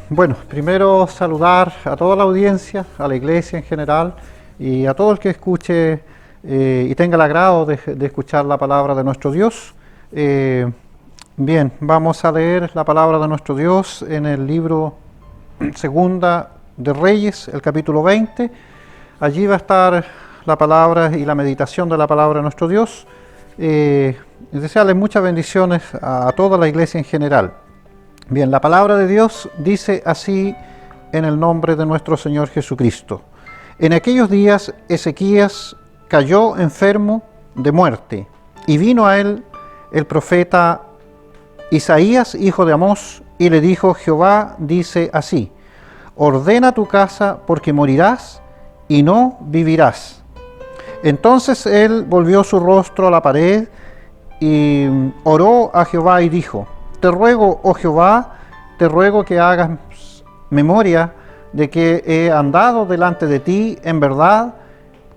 Bueno, primero saludar a toda la audiencia, a la iglesia en general y a todo el que escuche y tenga el agrado de escuchar la palabra de nuestro Dios. Bien, vamos a leer la palabra de nuestro Dios en el libro Segunda de Reyes, el capítulo 20. Allí va a estar la palabra y la meditación de la palabra de nuestro Dios. Desearles muchas bendiciones a toda la iglesia en general. Bien, la palabra de Dios dice así en el nombre de nuestro Señor Jesucristo. En aquellos días Ezequías cayó enfermo de muerte, y vino a él el profeta Isaías, hijo de Amós, y le dijo: Jehová dice así: ordena tu casa, porque morirás y no vivirás. Entonces él volvió su rostro a la pared y oró a Jehová y dijo: te ruego, oh Jehová, te ruego que hagas memoria de que he andado delante de ti en verdad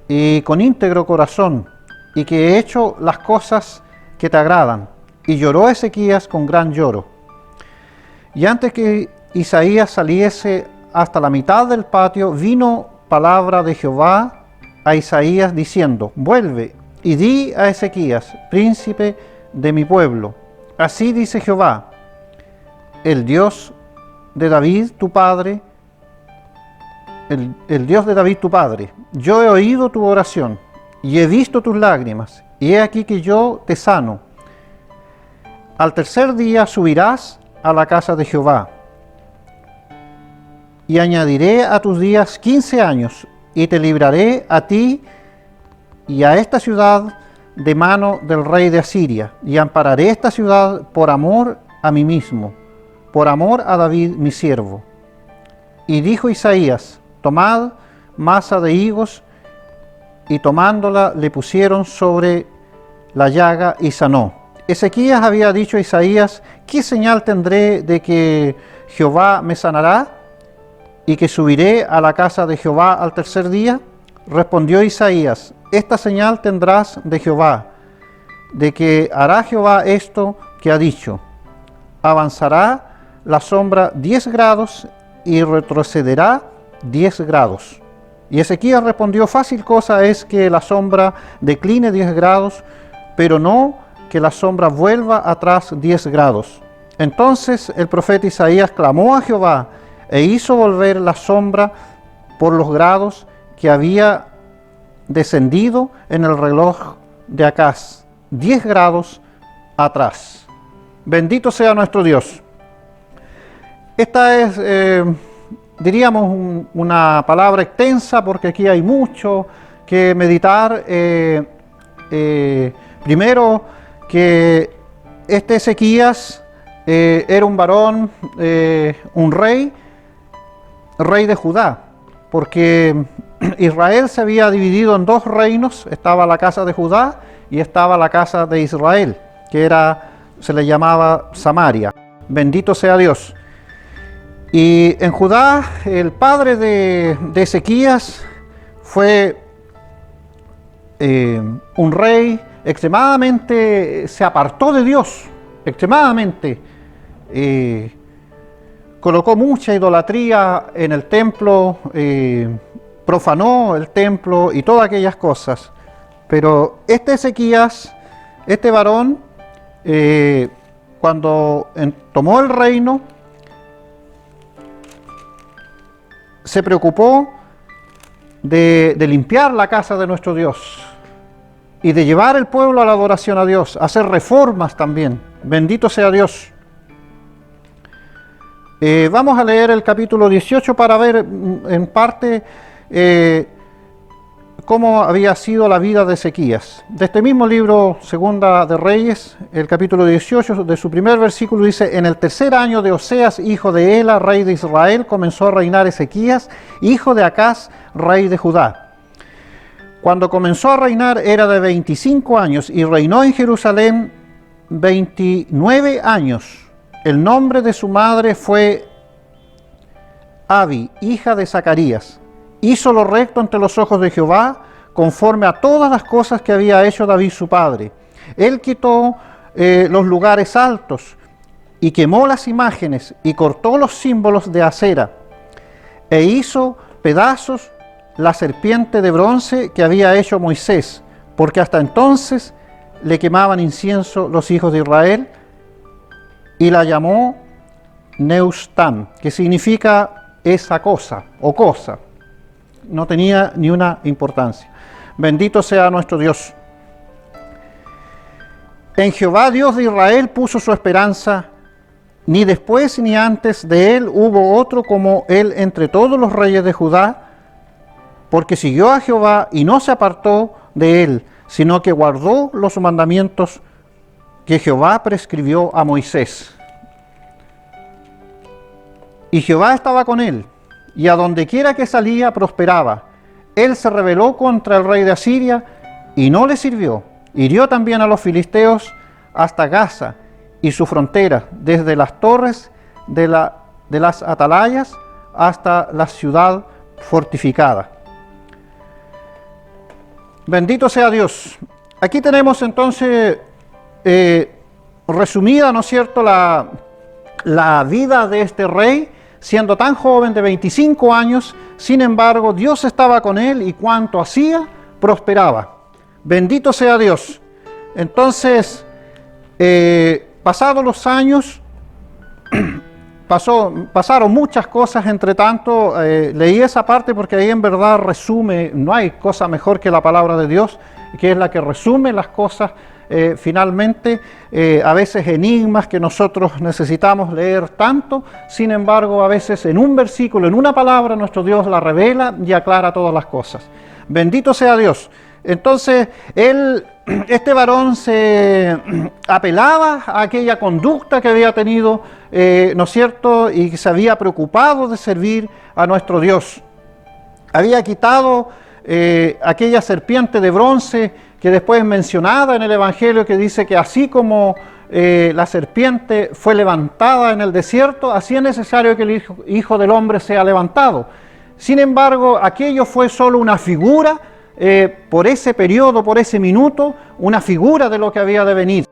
y con íntegro corazón, y que he hecho las cosas que te agradan. Y lloró Ezequías con gran lloro. Y antes que Isaías saliese hasta la mitad del patio, vino palabra de Jehová a Isaías diciendo: vuelve y di a Ezequías, príncipe de mi pueblo: así dice Jehová, el Dios de David tu padre, el Dios de David tu padre. Yo he oído tu oración y he visto tus lágrimas, y he aquí que yo te sano. Al tercer día subirás a la casa de Jehová, y añadiré a tus días 15 años, y te libraré a ti y a esta ciudad de mano del rey de Asiria, y ampararé esta ciudad por amor a mí mismo, por amor a David mi siervo. Y dijo Isaías: tomad masa de higos, y tomándola le pusieron sobre la llaga y sanó. Ezequías había dicho a Isaías: ¿qué señal tendré de que Jehová me sanará y que subiré a la casa de Jehová al tercer día? Respondió Isaías: esta señal tendrás de Jehová, de que hará Jehová esto que ha dicho: avanzará la sombra 10 grados y retrocederá 10 grados. Y Ezequías respondió: fácil cosa es que la sombra decline 10 grados, pero no que la sombra vuelva atrás 10 grados. Entonces el profeta Isaías clamó a Jehová e hizo volver la sombra por los grados que había descendido en el reloj de Acaz, 10 grados atrás. Bendito sea nuestro Dios. Esta es, diríamos, una palabra extensa, porque aquí hay mucho que meditar. Primero, que este Ezequías era un varón, un rey de Judá, porque Israel se había dividido en dos reinos. Estaba la casa de Judá y estaba la casa de Israel, que se le llamaba Samaria. Bendito sea Dios. Y en Judá, el padre de Ezequías fue un rey extremadamente, se apartó de Dios, extremadamente. Colocó mucha idolatría en el templo, profanó el templo y todas aquellas cosas. Pero este Ezequías, este varón, cuando tomó el reino, se preocupó de limpiar la casa de nuestro Dios y de llevar el pueblo a la adoración a Dios, hacer reformas también. Bendito sea Dios. Vamos a leer el capítulo 18 para ver en parte cómo había sido la vida de Ezequías. De este mismo libro, Segunda de Reyes, el capítulo 18, de su primer versículo dice: en el tercer año de Oseas, hijo de Ela, rey de Israel, comenzó a reinar Ezequías, hijo de Acaz, rey de Judá. Cuando comenzó a reinar era de 25 años y reinó en Jerusalén 29 años. El nombre de su madre fue Abi, hija de Zacarías. Hizo lo recto ante los ojos de Jehová, conforme a todas las cosas que había hecho David su padre. Él quitó los lugares altos y quemó las imágenes y cortó los símbolos de acera e hizo pedazos la serpiente de bronce que había hecho Moisés, porque hasta entonces le quemaban incienso los hijos de Israel, y la llamó Neustam, que significa esa cosa o cosa. No tenía ni una importancia. Bendito sea nuestro Dios. En Jehová, Dios de Israel, puso su esperanza. Ni después ni antes de él hubo otro como él entre todos los reyes de Judá, porque siguió a Jehová y no se apartó de él, sino que guardó los mandamientos que Jehová prescribió a Moisés. Y Jehová estaba con él, y a donde quiera que salía prosperaba. Él se rebeló contra el rey de Asiria y no le sirvió. Hirió también a los filisteos hasta Gaza y su frontera, desde las torres de las atalayas hasta la ciudad fortificada. Bendito sea Dios. Aquí tenemos entonces resumida, ¿no es cierto?, la vida de este rey, siendo tan joven de 25 años. Sin embargo, Dios estaba con él y cuanto hacía, prosperaba. Bendito sea Dios. Entonces, pasados los años, pasaron muchas cosas. Entre tanto, leí esa parte porque ahí en verdad resume, no hay cosa mejor que la palabra de Dios, que es la que resume las cosas finalmente, a veces enigmas que nosotros necesitamos leer tanto. Sin embargo, a veces en un versículo, en una palabra, nuestro Dios la revela y aclara todas las cosas. Bendito sea Dios. Entonces, este varón se apelaba a aquella conducta que había tenido, ¿no es cierto?, y se había preocupado de servir a nuestro Dios. Había quitado aquella serpiente de bronce que después es mencionada en el Evangelio, que dice que así como la serpiente fue levantada en el desierto, así es necesario que el Hijo del Hombre sea levantado. Sin embargo, aquello fue solo una figura, por ese periodo, por ese minuto, una figura de lo que había de venir,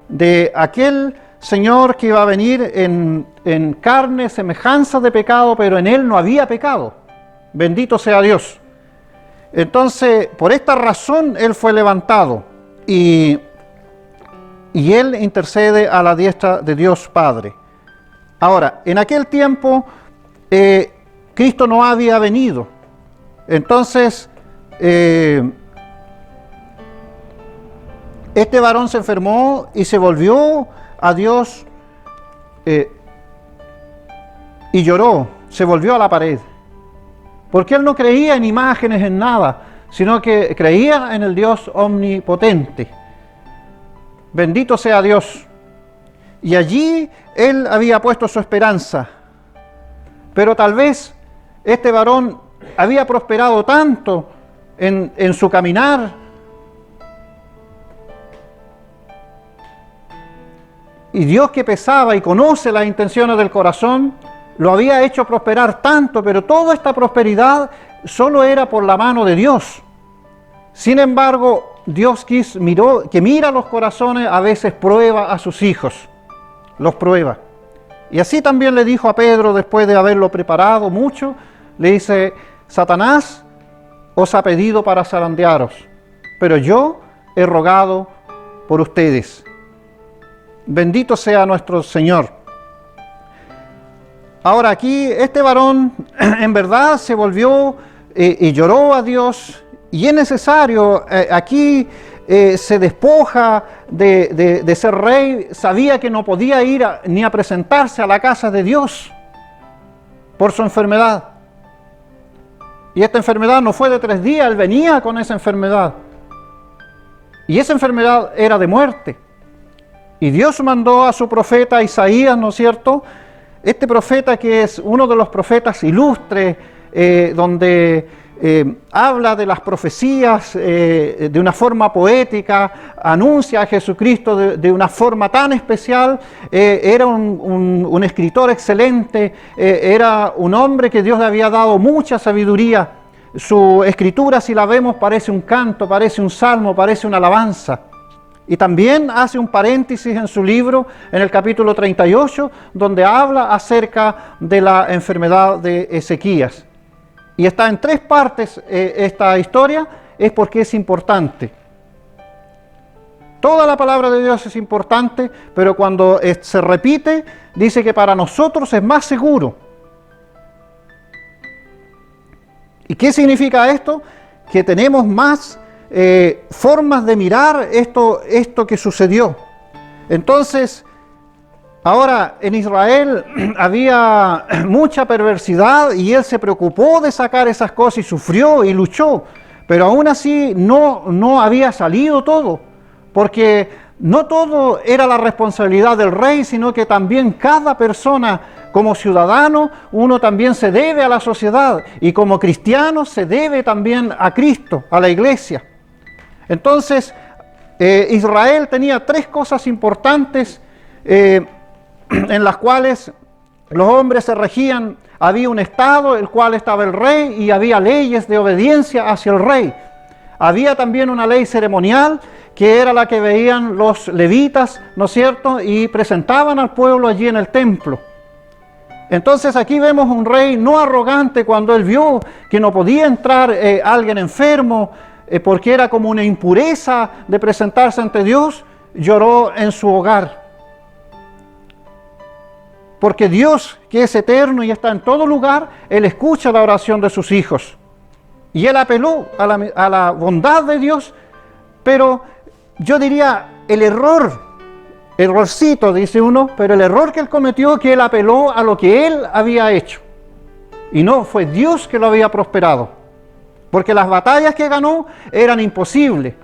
de aquel Señor que iba a venir en carne, semejanza de pecado, pero en él no había pecado. Bendito sea Dios. Entonces, por esta razón él fue levantado y él intercede a la diestra de Dios Padre. Ahora, en aquel tiempo Cristo no había venido. Entonces, este varón se enfermó y se volvió a Dios y lloró, se volvió a la pared. Porque él no creía en imágenes, en nada, sino que creía en el Dios omnipotente. Bendito sea Dios. Y allí él había puesto su esperanza. Pero tal vez este varón había prosperado tanto en su caminar, y Dios, que pesaba y conoce las intenciones del corazón, lo había hecho prosperar tanto, pero toda esta prosperidad solo era por la mano de Dios. Sin embargo, Dios que mira los corazones, a veces prueba a sus hijos, los prueba. Y así también le dijo a Pedro, después de haberlo preparado mucho, le dice: Satanás os ha pedido para zarandearos, pero yo he rogado por ustedes. Bendito sea nuestro Señor. Ahora aquí este varón en verdad se volvió y lloró a Dios, y es necesario, aquí se despoja de ser rey. Sabía que no podía ir ni a presentarse a la casa de Dios por su enfermedad. Y esta enfermedad no fue de 3 días, él venía con esa enfermedad. Y esa enfermedad era de muerte. Y Dios mandó a su profeta Isaías, ¿no es cierto?, este profeta que es uno de los profetas ilustres, donde habla de las profecías de una forma poética, anuncia a Jesucristo de una forma tan especial. Era un escritor excelente, era un hombre que Dios le había dado mucha sabiduría. Su escritura, si la vemos, parece un canto, parece un salmo, parece una alabanza. Y también hace un paréntesis en su libro, en el capítulo 38, donde habla acerca de la enfermedad de Ezequías. Y está en 3 partes esta historia, es porque es importante. Toda la palabra de Dios es importante, pero cuando se repite, dice que para nosotros es más seguro. ¿Y qué significa esto? Que tenemos más formas de mirar esto que sucedió. Entonces, ahora en Israel había mucha perversidad y él se preocupó de sacar esas cosas y sufrió y luchó, pero aún así no había salido todo, porque no todo era la responsabilidad del rey, sino que también cada persona como ciudadano, uno también se debe a la sociedad, y como cristiano se debe también a Cristo, a la iglesia. Entonces, Israel tenía 3 cosas importantes en las cuales los hombres se regían. Había un estado, el cual estaba el rey, y había leyes de obediencia hacia el rey. Había también una ley ceremonial, que era la que veían los levitas, ¿no es cierto?, y presentaban al pueblo allí en el templo. Entonces aquí vemos un rey no arrogante cuando él vio que no podía entrar alguien enfermo, porque era como una impureza de presentarse ante Dios, lloró en su hogar. Porque Dios, que es eterno y está en todo lugar, Él escucha la oración de sus hijos. Y Él apeló a la bondad de Dios, pero yo diría errorcito, dice uno, pero el error que Él cometió, que Él apeló a lo que Él había hecho. Y no, fue Dios que lo había prosperado. Porque las batallas que ganó eran imposibles.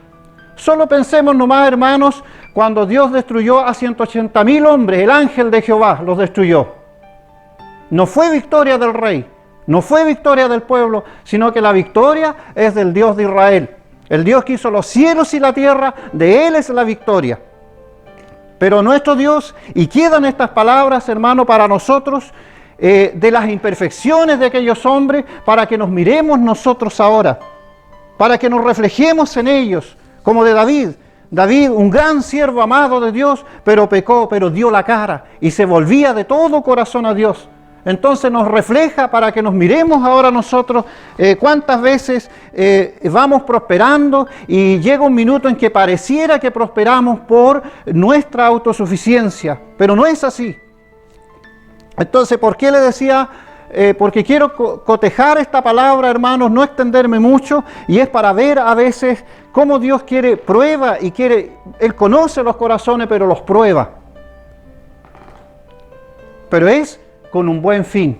Solo pensemos nomás, hermanos, cuando Dios destruyó a 180.000 hombres, el ángel de Jehová los destruyó. No fue victoria del rey, no fue victoria del pueblo, sino que la victoria es del Dios de Israel. El Dios que hizo los cielos y la tierra, de Él es la victoria. Pero nuestro Dios, y quedan estas palabras, hermano, para nosotros, de las imperfecciones de aquellos hombres, para que nos miremos nosotros ahora, para que nos reflejemos en ellos, como de David. David, un gran siervo amado de Dios, pero pecó, pero dio la cara y se volvía de todo corazón a Dios. Entonces nos refleja para que nos miremos ahora nosotros cuántas veces vamos prosperando y llega un minuto en que pareciera que prosperamos por nuestra autosuficiencia, pero no es así. Entonces, ¿por qué le decía? Porque quiero cotejar esta palabra, hermanos, no extenderme mucho, y es para ver a veces cómo Dios prueba y Él conoce los corazones, pero los prueba. Pero es con un buen fin.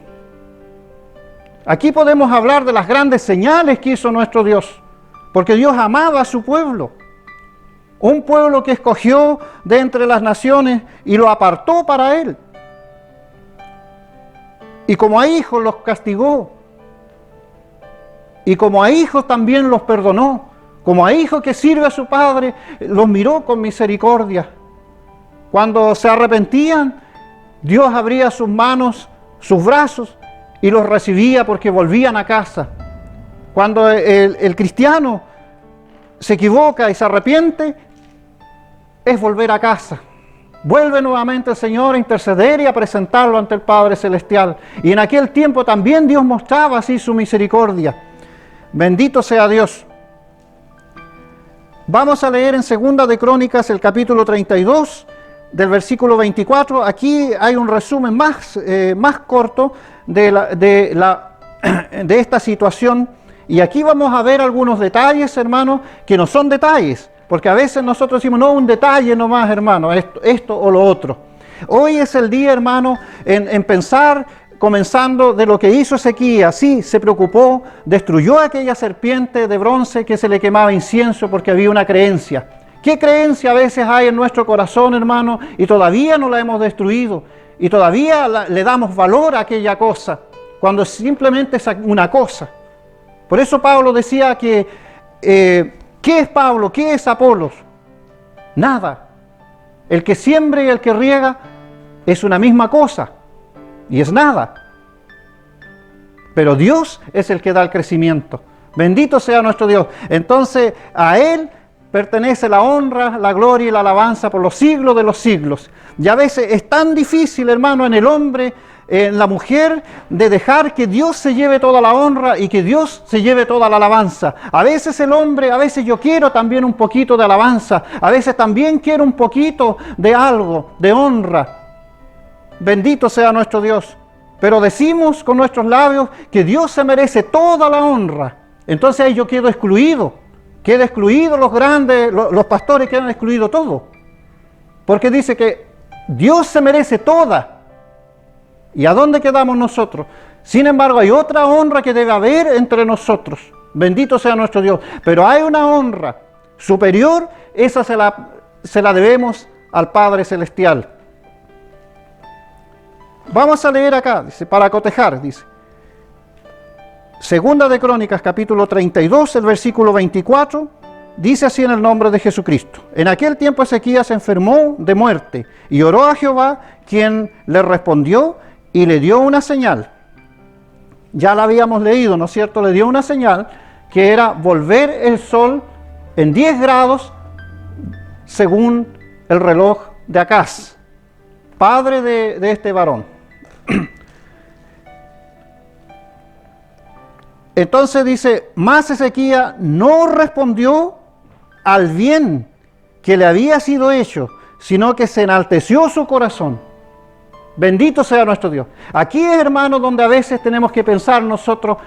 Aquí podemos hablar de las grandes señales que hizo nuestro Dios, porque Dios amaba a su pueblo. Un pueblo que escogió de entre las naciones y lo apartó para Él. Y como a hijos los castigó. Y como a hijos también los perdonó. Como a hijo que sirve a su padre, los miró con misericordia. Cuando se arrepentían, Dios abría sus manos, sus brazos, y los recibía porque volvían a casa. Cuando el cristiano se equivoca y se arrepiente, es volver a casa. Vuelve nuevamente el Señor a interceder y a presentarlo ante el Padre Celestial. Y en aquel tiempo también Dios mostraba así su misericordia. Bendito sea Dios. Vamos a leer en Segunda de Crónicas el capítulo 32, del versículo 24. Aquí hay un resumen más corto de esta situación. Y aquí vamos a ver algunos detalles, hermanos, que no son detalles. Porque a veces nosotros decimos, no, un detalle nomás, hermano, esto o lo otro. Hoy es el día, hermano, en pensar, comenzando de lo que hizo Ezequías. Sí, se preocupó, destruyó aquella serpiente de bronce que se le quemaba incienso porque había una creencia. ¿Qué creencia a veces hay en nuestro corazón, hermano? Y todavía no la hemos destruido. Y todavía le damos valor a aquella cosa, cuando simplemente es una cosa. Por eso Pablo decía que... ¿qué es Pablo? ¿Qué es Apolos? Nada. El que siembra y el que riega es una misma cosa y es nada. Pero Dios es el que da el crecimiento. Bendito sea nuestro Dios. Entonces a Él pertenece la honra, la gloria y la alabanza por los siglos de los siglos. Y a veces es tan difícil, hermano, en el hombre, en la mujer, de dejar que Dios se lleve toda la honra y que Dios se lleve toda la alabanza. A veces el hombre, a veces yo quiero también un poquito de alabanza, a veces también quiero un poquito de algo, de honra. Bendito sea nuestro Dios. Pero decimos con nuestros labios que Dios se merece toda la honra. Entonces ahí yo quedo excluido. Queda excluido los grandes, los pastores quedan excluidos todo. Porque dice que Dios se merece toda. ¿Y a dónde quedamos nosotros? Sin embargo, hay otra honra que debe haber entre nosotros. Bendito sea nuestro Dios. Pero hay una honra superior, esa se la debemos al Padre Celestial. Vamos a leer acá, dice, para cotejar, dice. Segunda de Crónicas, capítulo 32, el versículo 24, dice así en el nombre de Jesucristo. En aquel tiempo Ezequías se enfermó de muerte y oró a Jehová, quien le respondió y le dio una señal. Ya la habíamos leído, ¿no es cierto? Le dio una señal que era volver el sol en 10 grados según el reloj de Acaz, padre de este varón. Entonces dice, mas Ezequías no respondió al bien que le había sido hecho, sino que se enalteció su corazón. Bendito sea nuestro Dios. Aquí es, hermano, donde a veces tenemos que pensar nosotros,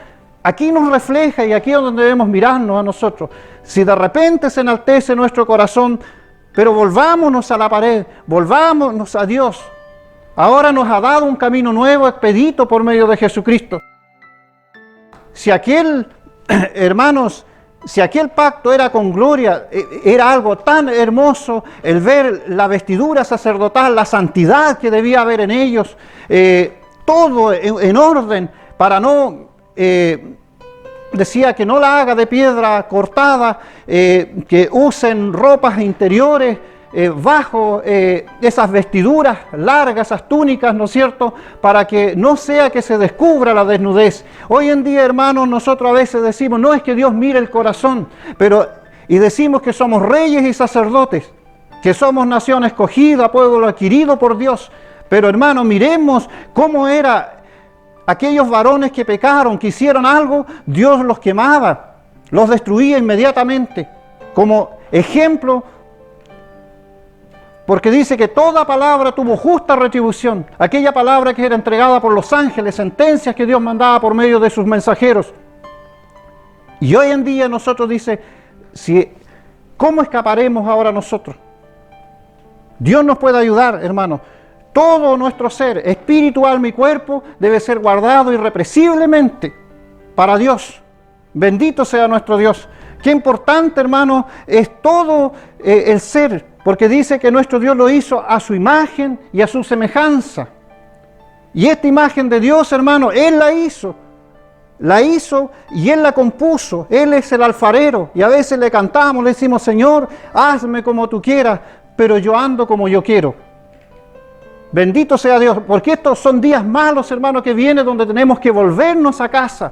aquí nos refleja y aquí es donde debemos mirarnos a nosotros. Si de repente se enaltece nuestro corazón, pero volvámonos a la pared, volvámonos a Dios. Ahora nos ha dado un camino nuevo, expedito por medio de Jesucristo. Si aquel, hermanos, si aquel pacto era con gloria, era algo tan hermoso, el ver la vestidura sacerdotal, la santidad que debía haber en ellos, todo en orden, para no, decía que no la haga de piedra cortada, que usen ropas interiores, bajo esas vestiduras largas, esas túnicas, ¿no es cierto?, para que no sea que se descubra la desnudez. Hoy en día, hermanos, nosotros a veces decimos, no es que Dios mire el corazón, y decimos que somos reyes y sacerdotes, que somos nación escogida, pueblo adquirido por Dios, pero hermanos, miremos cómo era aquellos varones que pecaron, que hicieron algo, Dios los quemaba, los destruía inmediatamente, como ejemplo. Porque dice que toda palabra tuvo justa retribución. Aquella palabra que era entregada por los ángeles, sentencias que Dios mandaba por medio de sus mensajeros. Y hoy en día nosotros dice, ¿cómo escaparemos ahora nosotros? Dios nos puede ayudar, hermanos. Todo nuestro ser, espíritu, alma y cuerpo, debe ser guardado irrepresiblemente para Dios. Bendito sea nuestro Dios. Qué importante, hermano, es todo el ser. Porque dice que nuestro Dios lo hizo a su imagen y a su semejanza. Y esta imagen de Dios, hermano, Él la hizo y Él la compuso. Él es el alfarero. Y a veces le cantamos, le decimos, Señor, hazme como tú quieras, pero yo ando como yo quiero. Bendito sea Dios, porque estos son días malos, hermano, que vienen donde tenemos que volvernos a casa.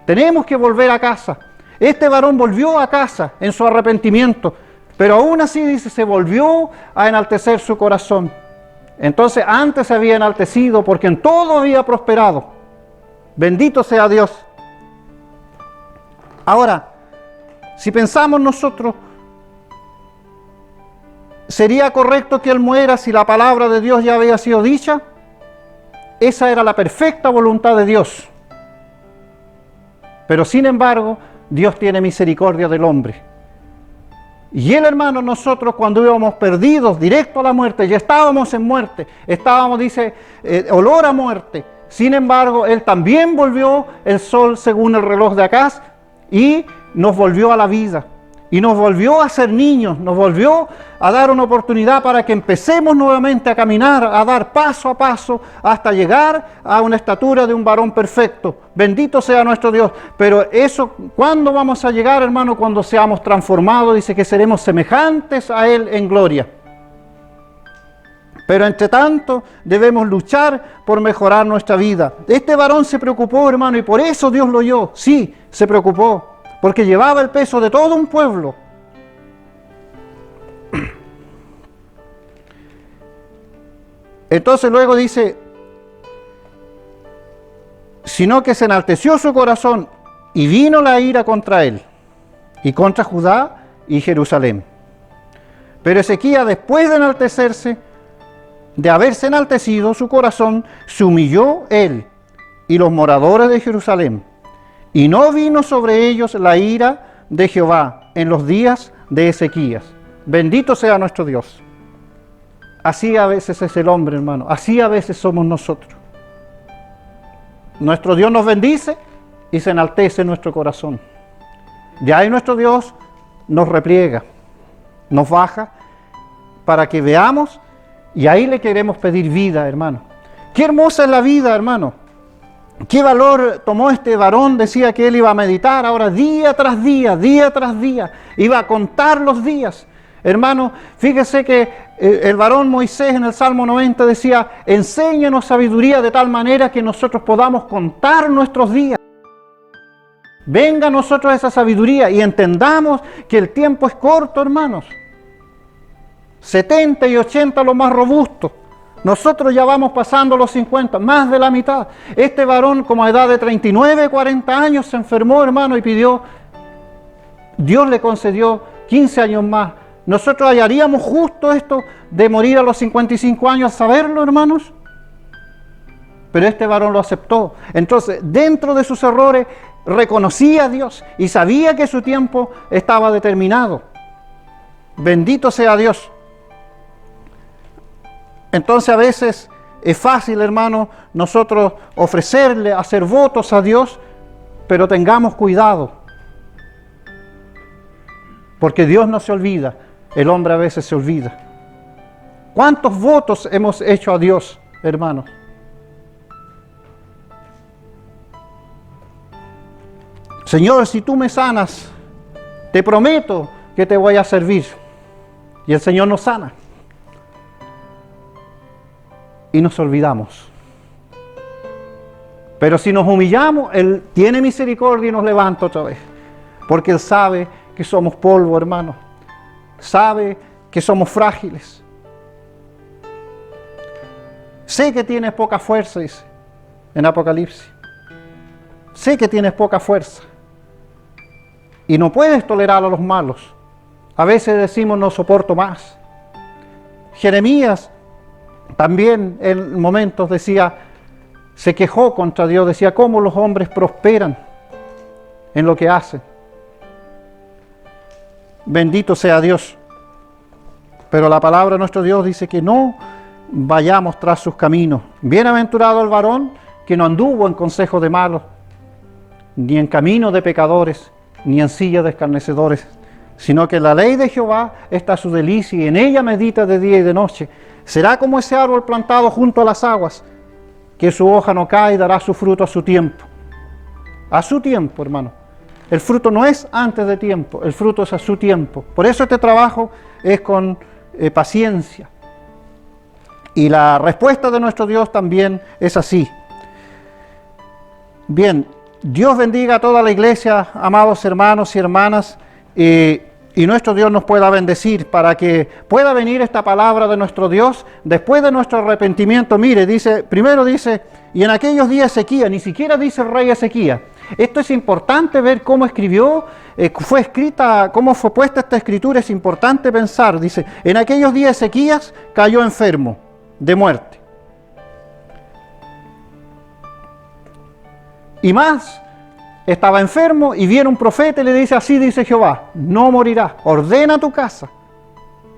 Tenemos que volver a casa. Este varón volvió a casa en su arrepentimiento. Pero aún así, dice, se volvió a enaltecer su corazón. Entonces antes se había enaltecido porque en todo había prosperado. Bendito sea Dios. Ahora, si pensamos nosotros, ¿sería correcto que él muera si la palabra de Dios ya había sido dicha? Esa era la perfecta voluntad de Dios. Pero sin embargo, Dios tiene misericordia del hombre. Y el hermano, nosotros cuando íbamos perdidos, directo a la muerte, ya estábamos en muerte, estábamos, dice, olor a muerte. Sin embargo, Él también volvió el sol según el reloj de Acaz y nos volvió a la vida. Y nos volvió a ser niños, nos volvió a dar una oportunidad para que empecemos nuevamente a caminar, a dar paso a paso, hasta llegar a una estatura de un varón perfecto. Bendito sea nuestro Dios. Pero eso, ¿cuándo vamos a llegar, hermano? Cuando seamos transformados, dice que seremos semejantes a Él en gloria. Pero entre tanto, debemos luchar por mejorar nuestra vida. Este varón se preocupó, hermano, y por eso Dios lo oyó. Sí, se preocupó. Porque llevaba el peso de todo un pueblo. Entonces luego dice, sino que se enalteció su corazón y vino la ira contra él y contra Judá y Jerusalén. Pero Ezequías, después de enaltecerse, de haberse enaltecido su corazón, se humilló él y los moradores de Jerusalén, y no vino sobre ellos la ira de Jehová en los días de Ezequías. Bendito sea nuestro Dios. Así a veces es el hombre, hermano, así a veces somos nosotros. Nuestro Dios nos bendice y se enaltece nuestro corazón. De ahí nuestro Dios nos repliega, nos baja para que veamos, y ahí le queremos pedir vida, hermano. Qué hermosa es la vida, hermano. Qué valor tomó este varón. Decía que él iba a meditar ahora día tras día, iba a contar los días. Hermano, fíjese que el varón Moisés en el Salmo 90 decía, enséñanos sabiduría de tal manera que nosotros podamos contar nuestros días. Venga a nosotros esa sabiduría y entendamos que el tiempo es corto, hermanos. 70 y 80 lo más robusto. Nosotros ya vamos pasando los 50, más de la mitad. Este varón, como a edad de 39, 40 años, se enfermó, hermano, y pidió. Dios le concedió 15 años más. ¿Nosotros hallaríamos justo esto de morir a los 55 años, saberlo, hermanos? Pero este varón lo aceptó. Entonces, dentro de sus errores, reconocía a Dios y sabía que su tiempo estaba determinado. Bendito sea Dios. Entonces, a veces es fácil, hermano, nosotros ofrecerle, hacer votos a Dios, pero tengamos cuidado. Porque Dios no se olvida. El hombre a veces se olvida. ¿Cuántos votos hemos hecho a Dios, hermanos? Señor, si tú me sanas, te prometo que te voy a servir. Y el Señor nos sana. Y nos olvidamos. Pero si nos humillamos, Él tiene misericordia y nos levanta otra vez. Porque Él sabe que somos polvo, hermano. Sabe que somos frágiles. Sé que tienes poca fuerza, dice en Apocalipsis. Sé que tienes poca fuerza. Y no puedes tolerar a los malos. A veces decimos, no soporto más. Jeremías también en momentos decía, se quejó contra Dios, decía, ¿cómo los hombres prosperan en lo que hacen? Bendito sea Dios. Pero la palabra de nuestro Dios dice que no vayamos tras sus caminos. Bienaventurado el varón que no anduvo en consejo de malos, ni en camino de pecadores, ni en silla de escarnecedores, sino que en la ley de Jehová está su delicia y en ella medita de día y de noche. Será como ese árbol plantado junto a las aguas, que su hoja no cae y dará su fruto a su tiempo. A su tiempo, hermano. El fruto no es antes de tiempo, el fruto es a su tiempo. Por eso este trabajo es con paciencia. Y la respuesta de nuestro Dios también es así. Bien, Dios bendiga a toda la iglesia, amados hermanos y hermanas, y nuestro Dios nos pueda bendecir para que pueda venir esta palabra de nuestro Dios después de nuestro arrepentimiento. Mire, dice, primero dice, y en aquellos días Ezequías, ni siquiera dice el rey Ezequías. Esto es importante ver cómo escribió, fue escrita, cómo fue puesta esta escritura, es importante pensar. Dice, en aquellos días Ezequías cayó enfermo de muerte. Y más, estaba enfermo y viene un profeta y le dice, así dice Jehová, no morirás, ordena tu casa,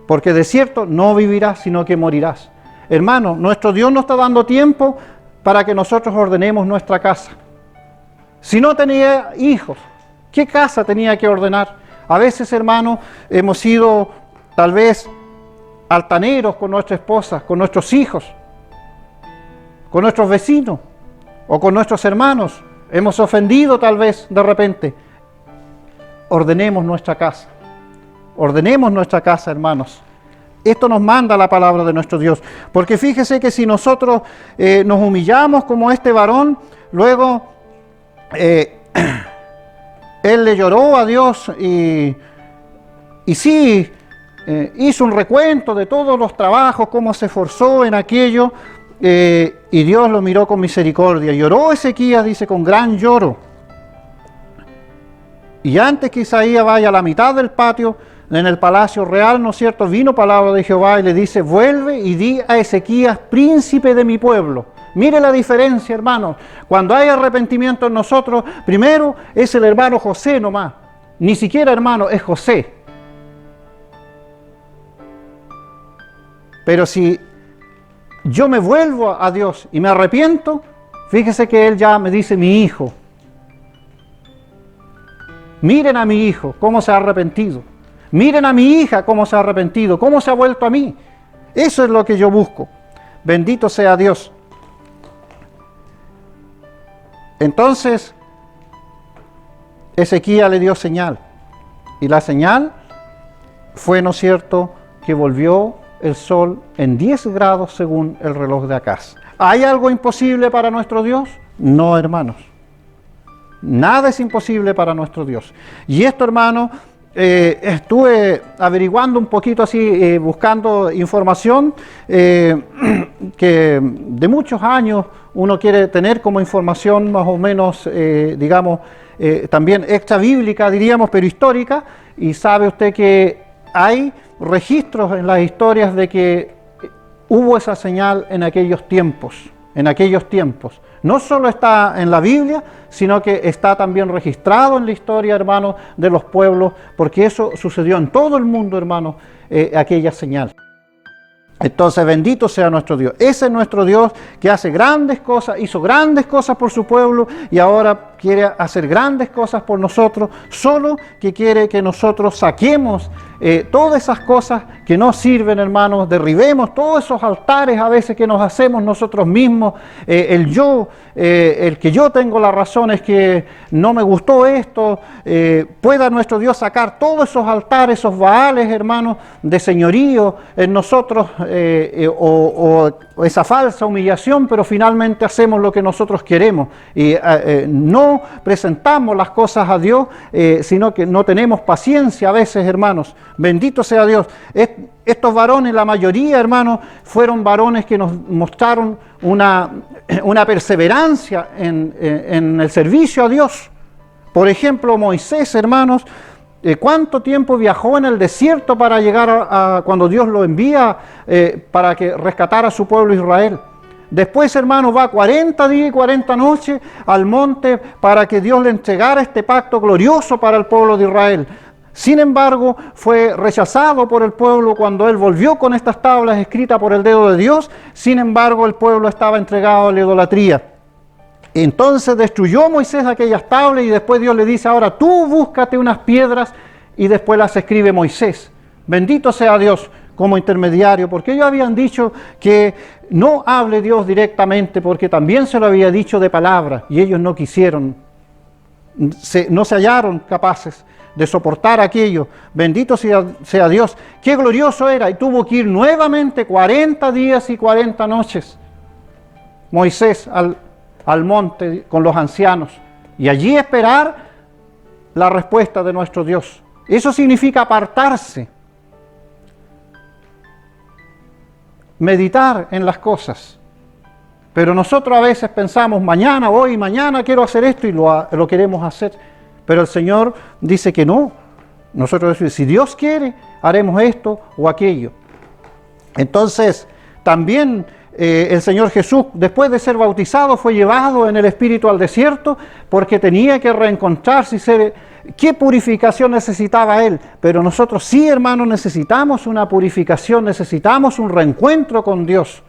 porque de cierto no vivirás, sino que morirás. Hermano, nuestro Dios nos está dando tiempo para que nosotros ordenemos nuestra casa. Si no tenía hijos, ¿qué casa tenía que ordenar? A veces, hermano, hemos sido tal vez altaneros con nuestra esposa, con nuestros hijos, con nuestros vecinos o con nuestros hermanos. Hemos ofendido tal vez de repente. Ordenemos nuestra casa. Ordenemos nuestra casa, hermanos. Esto nos manda la palabra de nuestro Dios. Porque fíjese que si nosotros nos humillamos como este varón, luego él le lloró a Dios y sí, hizo un recuento de todos los trabajos, cómo se esforzó en aquello, y Dios lo miró con misericordia. Lloró Ezequías, dice, con gran lloro. Y antes que Isaías vaya a la mitad del patio, en el palacio real, ¿no es cierto?, vino palabra de Jehová y le dice, vuelve y di a Ezequías, príncipe de mi pueblo. Mire la diferencia, hermanos. Cuando hay arrepentimiento en nosotros, primero es el hermano José nomás. Ni siquiera hermano, es José. Pero si yo me vuelvo a Dios y me arrepiento, fíjese que Él ya me dice mi hijo. Miren a mi hijo, cómo se ha arrepentido. Miren a mi hija, cómo se ha arrepentido, cómo se ha vuelto a mí. Eso es lo que yo busco. Bendito sea Dios. Entonces, Ezequías le dio señal. Y la señal fue, ¿no es cierto?, que volvió el sol en 10 grados según el reloj de Acaz. ¿Hay algo imposible para nuestro Dios? No, hermanos. Nada es imposible para nuestro Dios. Y esto, hermano, estuve averiguando un poquito así, buscando información que de muchos años uno quiere tener como información más o menos, digamos, también extra bíblica, diríamos, pero histórica. Y sabe usted que hay registros en las historias de que hubo esa señal en aquellos tiempos. En aquellos tiempos. No solo está en la Biblia, sino que está también registrado en la historia, hermano, de los pueblos, porque eso sucedió en todo el mundo, hermano, aquella señal. Entonces, bendito sea nuestro Dios. Ese es nuestro Dios que hace grandes cosas, hizo grandes cosas por su pueblo y ahora quiere hacer grandes cosas por nosotros, solo que quiere que nosotros saquemos todas esas cosas que no sirven, hermanos, derribemos todos esos altares a veces que nos hacemos nosotros mismos, el que yo tengo la razón es que no me gustó esto, pueda nuestro Dios sacar todos esos altares, esos baales, hermanos, de señorío en nosotros, o esa falsa humillación, pero finalmente hacemos lo que nosotros queremos y no presentamos las cosas a Dios, sino que no tenemos paciencia a veces, hermanos. Bendito sea Dios. Estos varones, la mayoría, hermanos, fueron varones que nos mostraron una perseverancia en el servicio a Dios. Por ejemplo, Moisés, hermanos, ¿cuánto tiempo viajó en el desierto para llegar a cuando Dios lo envía para que rescatara a su pueblo Israel? Después, hermanos, va 40 días y 40 noches al monte para que Dios le entregara este pacto glorioso para el pueblo de Israel. Sin embargo, fue rechazado por el pueblo cuando él volvió con estas tablas escritas por el dedo de Dios. Sin embargo, el pueblo estaba entregado a la idolatría. Entonces destruyó Moisés aquellas tablas y después Dios le dice, ahora tú búscate unas piedras, y después las escribe Moisés. Bendito sea Dios como intermediario, porque ellos habían dicho que no hable Dios directamente, porque también se lo había dicho de palabra, y ellos no quisieron, no se hallaron capaces de soportar aquello. Bendito sea Dios. Qué glorioso era, y tuvo que ir nuevamente 40 días y 40 noches Moisés al monte con los ancianos, y allí esperar la respuesta de nuestro Dios. Eso significa apartarse, meditar en las cosas. Pero nosotros a veces pensamos, mañana, hoy, mañana quiero hacer esto, y lo queremos hacer. Pero el Señor dice que no. Nosotros decimos, si Dios quiere, haremos esto o aquello. Entonces, también el Señor Jesús, después de ser bautizado, fue llevado en el Espíritu al desierto, porque tenía que reencontrarse y ser... ¿Qué purificación necesitaba Él? Pero nosotros sí, hermanos, necesitamos una purificación, necesitamos un reencuentro con Dios.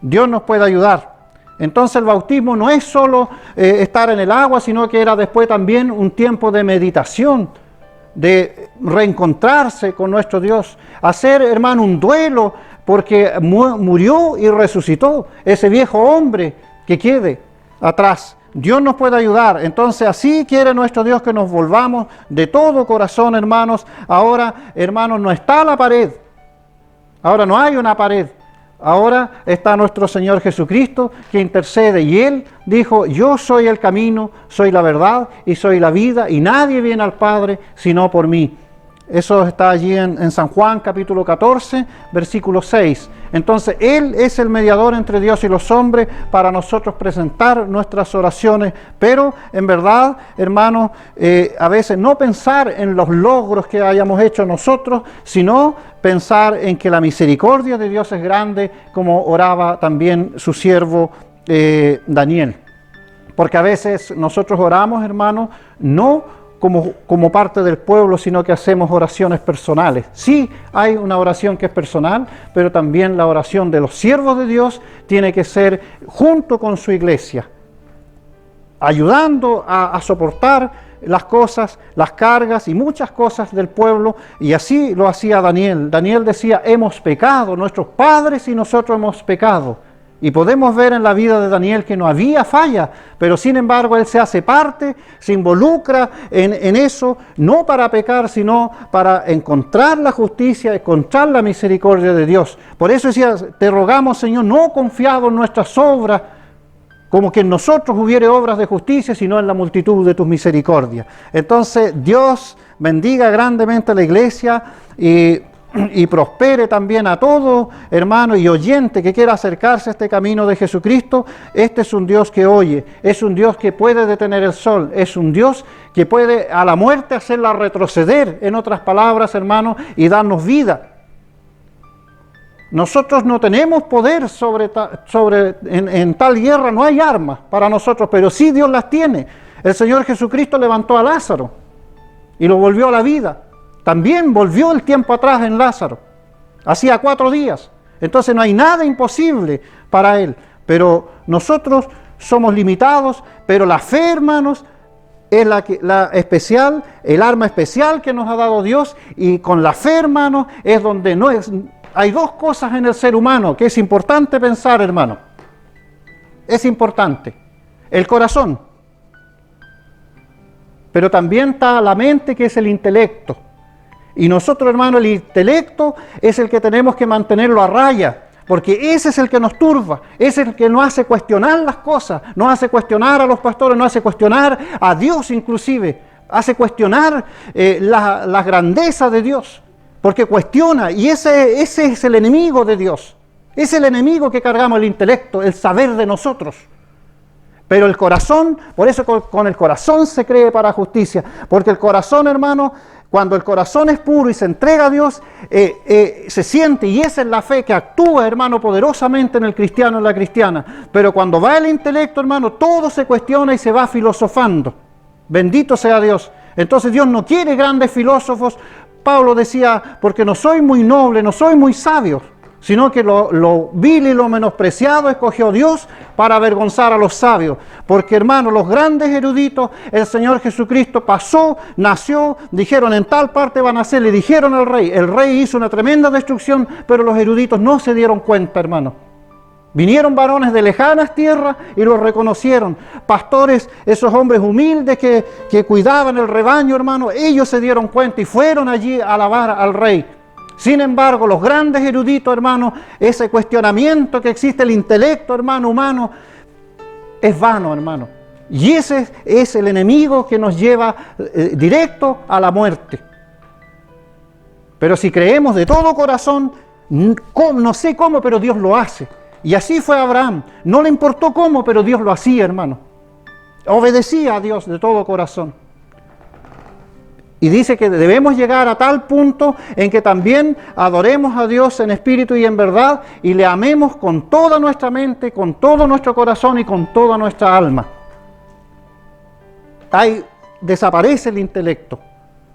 Dios nos puede ayudar. Entonces el bautismo no es solo estar en el agua, sino que era después también un tiempo de meditación, de reencontrarse con nuestro Dios, hacer, hermano, un duelo, porque murió y resucitó ese viejo hombre que quede atrás. Dios nos puede ayudar. Entonces así quiere nuestro Dios que nos volvamos de todo corazón, hermanos. Ahora, hermanos, no está la pared. Ahora no hay una pared. Ahora está nuestro Señor Jesucristo que intercede, y Él dijo, yo soy el camino, soy la verdad y soy la vida, y nadie viene al Padre sino por mí. Eso está allí en San Juan capítulo 14, versículo 6. Entonces, Él es el mediador entre Dios y los hombres para nosotros presentar nuestras oraciones. Pero, en verdad, hermanos, a veces no pensar en los logros que hayamos hecho nosotros, sino pensar en que la misericordia de Dios es grande, como oraba también su siervo Daniel. Porque a veces nosotros oramos, hermanos, no como parte del pueblo, sino que hacemos oraciones personales. Sí, hay una oración que es personal, pero también la oración de los siervos de Dios tiene que ser junto con su iglesia, ayudando a soportar las cosas, las cargas y muchas cosas del pueblo, y así lo hacía Daniel. Daniel decía, hemos pecado, nuestros padres y nosotros hemos pecado. Y podemos ver en la vida de Daniel que no había falla, pero sin embargo él se hace parte, se involucra en eso, no para pecar, sino para encontrar la justicia, encontrar la misericordia de Dios. Por eso decía, te rogamos, Señor, no confiado en nuestras obras, como que en nosotros hubiere obras de justicia, sino en la multitud de tus misericordias. Entonces Dios bendiga grandemente a la iglesia y prospere también a todo hermano y oyente que quiera acercarse a este camino de Jesucristo. Este es un Dios que oye, es un Dios que puede detener el sol, es un Dios que puede a la muerte hacerla retroceder, en otras palabras, hermano, y darnos vida. Nosotros no tenemos poder en tal guerra, no hay armas para nosotros, pero sí Dios las tiene. El Señor Jesucristo levantó a Lázaro y lo volvió a la vida. También volvió el tiempo atrás en Lázaro, hacía 4 días. Entonces no hay nada imposible para Él. Pero nosotros somos limitados, pero la fe, hermanos, es la especial, el arma especial que nos ha dado Dios. Y con la fe, hermanos, es donde no es... Hay 2 cosas en el ser humano que es importante pensar, hermano. Es importante. El corazón. Pero también está la mente, que es el intelecto. Y nosotros, hermano, el intelecto es el que tenemos que mantenerlo a raya, porque ese es el que nos turba, ese es el que nos hace cuestionar las cosas, nos hace cuestionar a los pastores, nos hace cuestionar a Dios inclusive, hace cuestionar la grandeza de Dios, porque cuestiona, y ese es el enemigo de Dios, es el enemigo que cargamos, el intelecto, el saber de nosotros. Pero el corazón, por eso con el corazón se cree para justicia, porque el corazón, hermano, cuando el corazón es puro y se entrega a Dios, se siente, y esa es la fe que actúa, hermano, poderosamente en el cristiano, en la cristiana. Pero cuando va el intelecto, hermano, todo se cuestiona y se va filosofando. Bendito sea Dios. Entonces Dios no quiere grandes filósofos. Pablo decía, porque no soy muy noble, no soy muy sabio, sino que lo vil y lo menospreciado escogió Dios para avergonzar a los sabios. Porque, hermano, los grandes eruditos, el Señor Jesucristo pasó, nació, dijeron en tal parte van a nacer, le dijeron al rey. El rey hizo una tremenda destrucción, pero los eruditos no se dieron cuenta, hermano. Vinieron varones de lejanas tierras y los reconocieron. Pastores, esos hombres humildes que cuidaban el rebaño, hermano, ellos se dieron cuenta y fueron allí a alabar al rey. Sin embargo, los grandes eruditos, hermano, ese cuestionamiento que existe, el intelecto, hermano, humano, es vano, hermano. Y ese es el enemigo que nos lleva directo a la muerte. Pero si creemos de todo corazón, no sé cómo, pero Dios lo hace. Y así fue Abraham. No le importó cómo, pero Dios lo hacía, hermano. Obedecía a Dios de todo corazón. Y dice que debemos llegar a tal punto en que también adoremos a Dios en espíritu y en verdad y le amemos con toda nuestra mente, con todo nuestro corazón y con toda nuestra alma. Ahí desaparece el intelecto.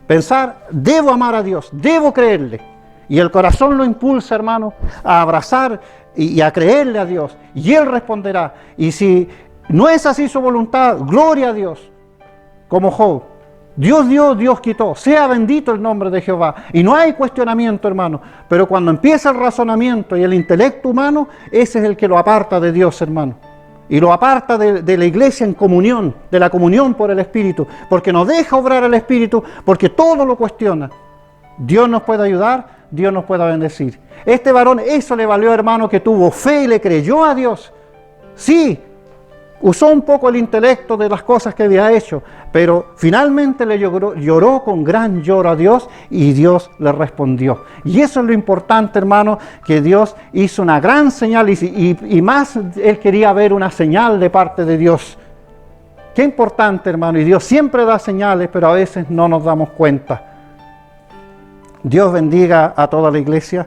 Pensar, debo amar a Dios, debo creerle. Y el corazón lo impulsa, hermano, a abrazar y a creerle a Dios. Y Él responderá. Y si no es así su voluntad, gloria a Dios, como Job. Dios dio, Dios quitó, sea bendito el nombre de Jehová. Y no hay cuestionamiento, hermano, pero cuando empieza el razonamiento y el intelecto humano, ese es el que lo aparta de Dios, hermano. Y lo aparta de la iglesia en comunión, de la comunión por el Espíritu, porque no deja obrar el Espíritu, porque todo lo cuestiona. Dios nos puede ayudar, Dios nos puede bendecir. Este varón, eso le valió, hermano, que tuvo fe y le creyó a Dios. Sí, Usó un poco el intelecto de las cosas que había hecho, pero finalmente le lloró con gran lloro a Dios y Dios le respondió. Y eso es lo importante, hermano, que Dios hizo una gran señal y más él quería ver una señal de parte de Dios. Qué importante, hermano, y Dios siempre da señales, pero a veces no nos damos cuenta. Dios bendiga a toda la iglesia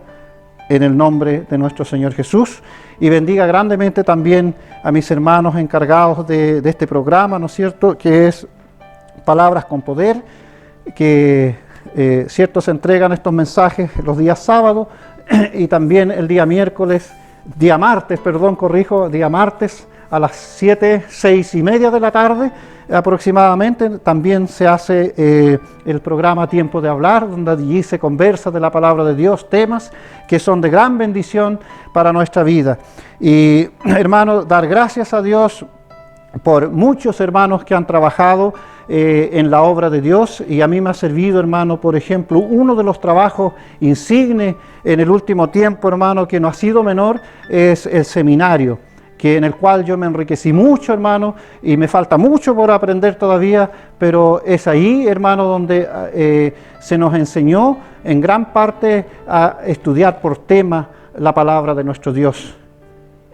en el nombre de nuestro Señor Jesús, y bendiga grandemente también a mis hermanos encargados de este programa, ¿no es cierto?, que es Palabras con Poder, que cierto, se entregan estos mensajes los días sábados y también el día martes a las 6:30 de la tarde aproximadamente. También se hace el programa Tiempo de Hablar, donde allí se conversa de la palabra de Dios, temas que son de gran bendición para nuestra vida. Y hermanos, dar gracias a Dios por muchos hermanos que han trabajado en la obra de Dios, y a mí me ha servido, hermano, por ejemplo, uno de los trabajos insignes en el último tiempo, hermano, que no ha sido menor, es el seminario, en el cual yo me enriquecí mucho, hermano, y me falta mucho por aprender todavía, pero es ahí, hermano, donde se nos enseñó en gran parte a estudiar por tema la palabra de nuestro Dios.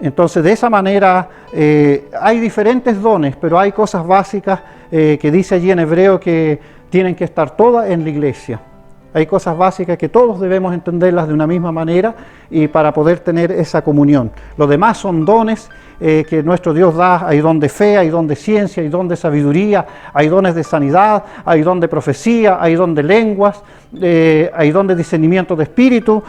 Entonces, de esa manera hay diferentes dones, pero hay cosas básicas que dice allí en hebreo que tienen que estar todas en la iglesia. Hay cosas básicas que todos debemos entenderlas de una misma manera y para poder tener esa comunión. Los demás son dones que nuestro Dios da. Hay don de fe, hay don de ciencia, hay don de sabiduría, hay dones de sanidad, hay don de profecía, hay don de lenguas, hay don de discernimiento de espíritu.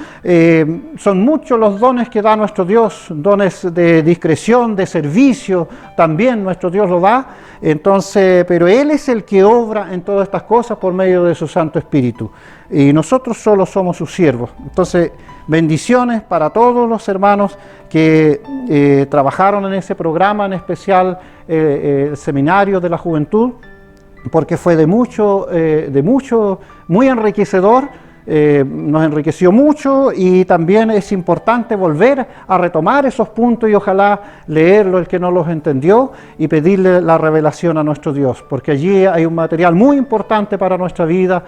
Son muchos los dones que da nuestro Dios, dones de discreción, de servicio, también nuestro Dios lo da. Entonces, pero Él es el que obra en todas estas cosas por medio de su Santo Espíritu. Y nosotros solo somos sus siervos. Entonces, bendiciones para todos los hermanos que trabajaron en ese programa, en especial el Seminario de la Juventud, porque fue muy enriquecedor. Nos enriqueció mucho, y también es importante volver a retomar esos puntos y ojalá leerlo el que no los entendió y pedirle la revelación a nuestro Dios, porque allí hay un material muy importante para nuestra vida,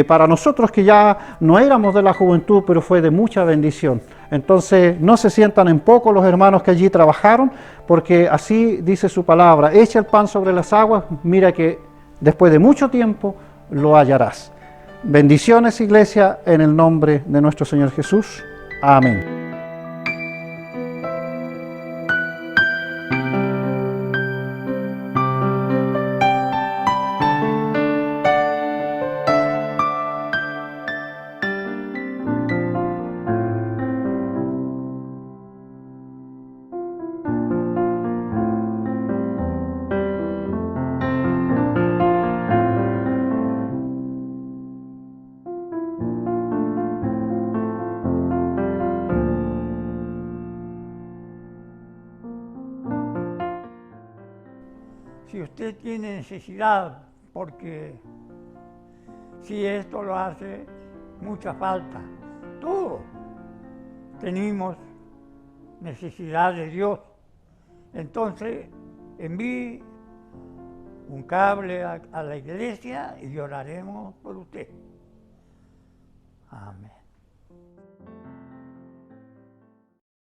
para nosotros que ya no éramos de la juventud, pero fue de mucha bendición. Entonces no se sientan en poco los hermanos que allí trabajaron, porque así dice su palabra: echa el pan sobre las aguas, mira que después de mucho tiempo lo hallarás. Bendiciones, iglesia, en el nombre de nuestro Señor Jesús. Amén. Si usted tiene necesidad, porque si esto lo hace mucha falta, todos tenemos necesidad de Dios, entonces envíe un cable a la iglesia y oraremos por usted. Amén.